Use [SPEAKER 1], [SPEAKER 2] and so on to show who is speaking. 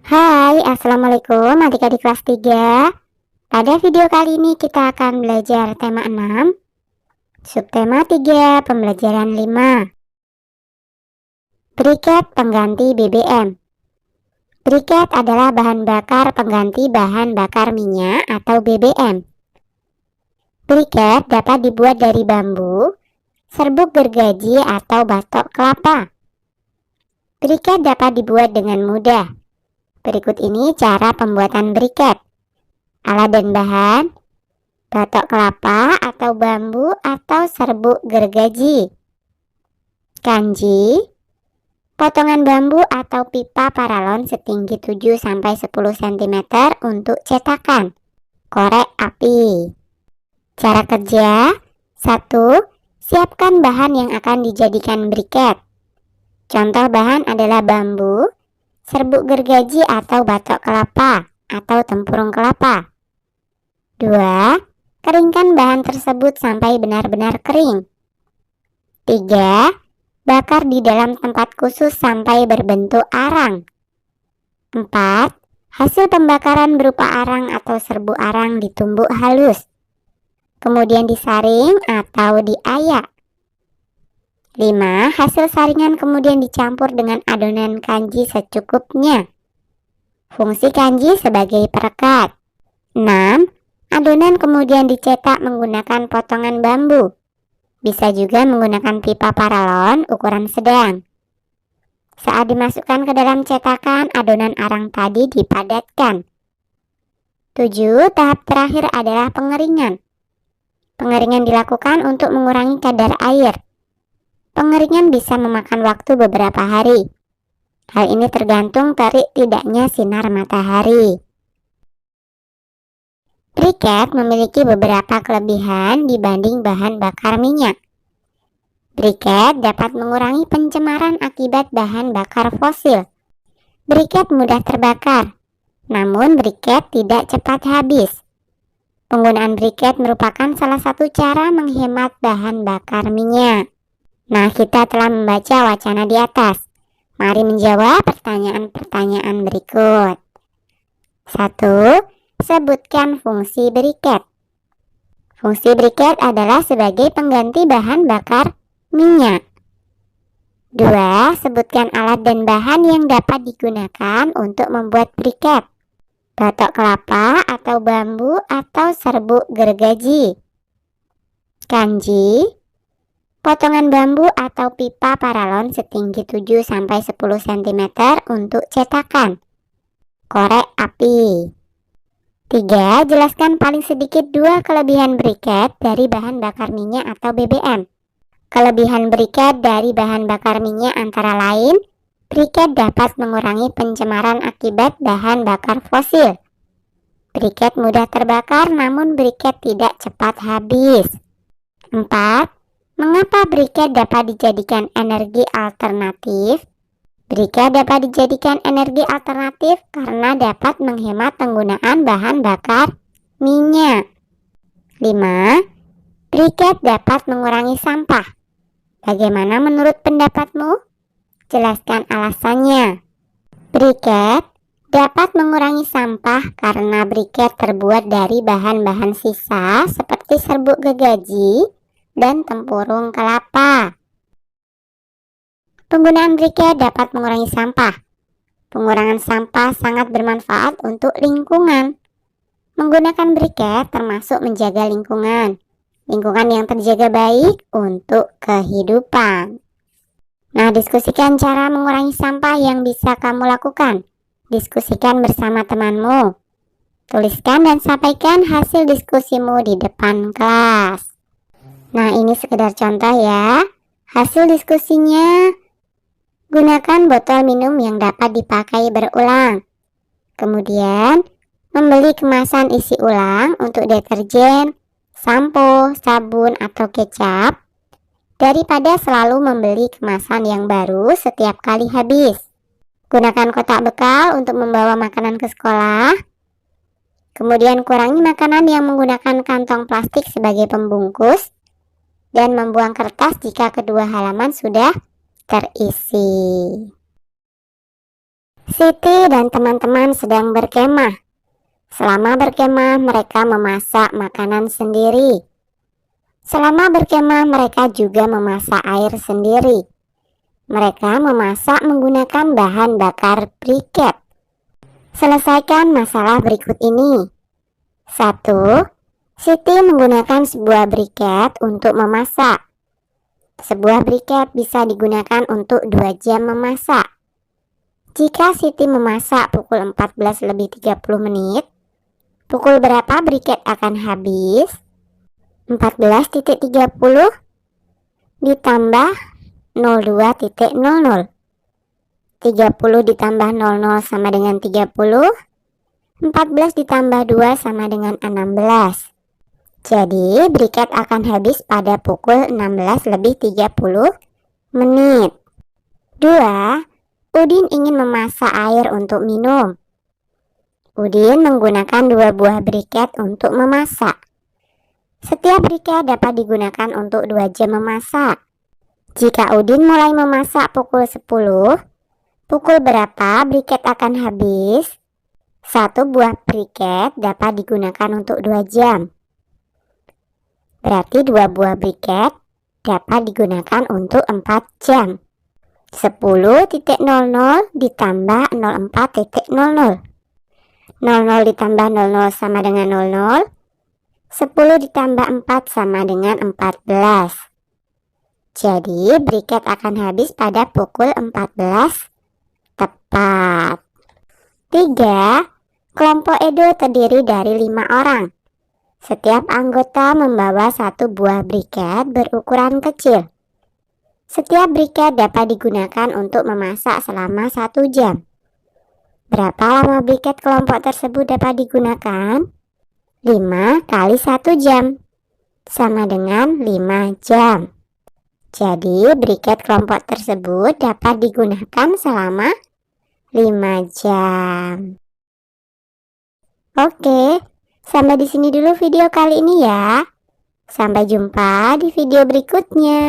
[SPEAKER 1] Hai, Assalamualaikum adik-adik kelas 3. Pada video kali ini kita akan belajar tema 6, subtema 3, pembelajaran 5. Briket pengganti BBM. Briket adalah bahan bakar pengganti bahan bakar minyak atau BBM. Briket dapat dibuat dari bambu, serbuk gergaji atau batok kelapa. Briket dapat dibuat dengan mudah. Berikut ini cara pembuatan briket. Alat dan bahan: batok kelapa atau bambu atau serbuk gergaji, kanji, potongan bambu atau pipa paralon setinggi 7-10 cm untuk cetakan, korek api. Cara kerja: 1. Siapkan bahan yang akan dijadikan briket. Contoh bahan adalah bambu, serbuk gergaji atau batok kelapa atau tempurung kelapa. 2. Keringkan bahan tersebut sampai benar-benar kering. 3. Bakar di dalam tempat khusus sampai berbentuk arang. 4. Hasil pembakaran berupa arang atau serbuk arang ditumbuk halus, kemudian disaring atau diayak. 5. Hasil saringan kemudian dicampur dengan adonan kanji secukupnya. Fungsi kanji sebagai perekat. 6. Adonan kemudian dicetak menggunakan potongan bambu. Bisa juga menggunakan pipa paralon ukuran sedang. Saat dimasukkan ke dalam cetakan, adonan arang tadi dipadatkan. 7. Tahap terakhir adalah pengeringan. Pengeringan dilakukan untuk mengurangi kadar air. Pengeringan bisa memakan waktu beberapa hari. Hal ini tergantung terik tidaknya sinar matahari. Briket memiliki beberapa kelebihan dibanding bahan bakar minyak. Briket dapat mengurangi pencemaran akibat bahan bakar fosil. Briket mudah terbakar, namun briket tidak cepat habis. Penggunaan briket merupakan salah satu cara menghemat bahan bakar minyak. Nah, kita telah membaca wacana di atas. Mari menjawab pertanyaan-pertanyaan berikut. 1. Sebutkan fungsi briket. Fungsi briket adalah sebagai pengganti bahan bakar minyak. 2. Sebutkan alat dan bahan yang dapat digunakan untuk membuat briket. Batok kelapa atau bambu atau serbuk gergaji, kanji, potongan bambu atau pipa paralon setinggi 7-10 cm untuk cetakan, korek api. 3. Jelaskan paling sedikit 2 kelebihan briket dari bahan bakar minyak atau BBM. Kelebihan briket dari bahan bakar minyak antara lain: briket dapat mengurangi pencemaran akibat bahan bakar fosil. Briket mudah terbakar namun briket tidak cepat habis. 4. Mengapa briket dapat dijadikan energi alternatif? Briket dapat dijadikan energi alternatif karena dapat menghemat penggunaan bahan bakar minyak. 5. Briket dapat mengurangi sampah. Bagaimana menurut pendapatmu? Jelaskan alasannya. Briket dapat mengurangi sampah karena briket terbuat dari bahan-bahan sisa seperti serbuk gergaji dan tempurung kelapa. Penggunaan briket dapat mengurangi sampah. Pengurangan sampah sangat bermanfaat untuk lingkungan. Menggunakan briket termasuk menjaga lingkungan. Lingkungan yang terjaga baik untuk kehidupan. Nah, diskusikan cara mengurangi sampah yang bisa kamu lakukan. Diskusikan bersama temanmu. Tuliskan dan sampaikan hasil diskusimu di depan kelas. Nah, ini sekedar contoh ya. Hasil diskusinya: gunakan botol minum yang dapat dipakai berulang. Kemudian, membeli kemasan isi ulang untuk deterjen, sampo, sabun, atau kecap daripada selalu membeli kemasan yang baru setiap kali habis. Gunakan kotak bekal untuk membawa makanan ke sekolah. Kemudian kurangi makanan yang menggunakan kantong plastik sebagai pembungkus dan membuang kertas jika kedua halaman sudah terisi. Siti dan teman-teman sedang berkemah. Selama berkemah, mereka memasak makanan sendiri. Selama berkemah, mereka juga memasak air sendiri. Mereka memasak menggunakan bahan bakar briket. Selesaikan masalah berikut ini. 1. Siti menggunakan sebuah briket untuk memasak. Sebuah briket bisa digunakan untuk 2 jam memasak. Jika Siti memasak pukul 14:30 menit, pukul berapa briket akan habis? 14:30 ditambah 02:00. 30 ditambah 00 sama dengan 30. 14 ditambah 2 sama dengan 16. Jadi briket akan habis pada pukul 16:30 menit. 2. Udin ingin memasak air untuk minum. Udin menggunakan 2 buah briket untuk memasak. Setiap briket dapat digunakan untuk 2 jam memasak. Jika Udin mulai memasak pukul 10, pukul berapa briket akan habis? 1 buah briket dapat digunakan untuk 2 jam. Berarti 2 buah briket dapat digunakan untuk 4 jam. 10.00 ditambah 04.00. 00 ditambah 00 sama dengan 00. 10 ditambah 4 sama dengan 14. Jadi briket akan habis pada pukul 14 tepat. 3. Kelompok Edo terdiri dari 5 orang. Setiap anggota membawa 1 buah briket berukuran kecil. Setiap briket dapat digunakan untuk memasak selama 1 jam. Berapa lama briket kelompok tersebut dapat digunakan? 5 kali 1 jam sama dengan 5 jam. Jadi briket kelompok tersebut dapat digunakan selama 5 jam. Oke, sampai di sini dulu video kali ini ya. Sampai jumpa di video berikutnya.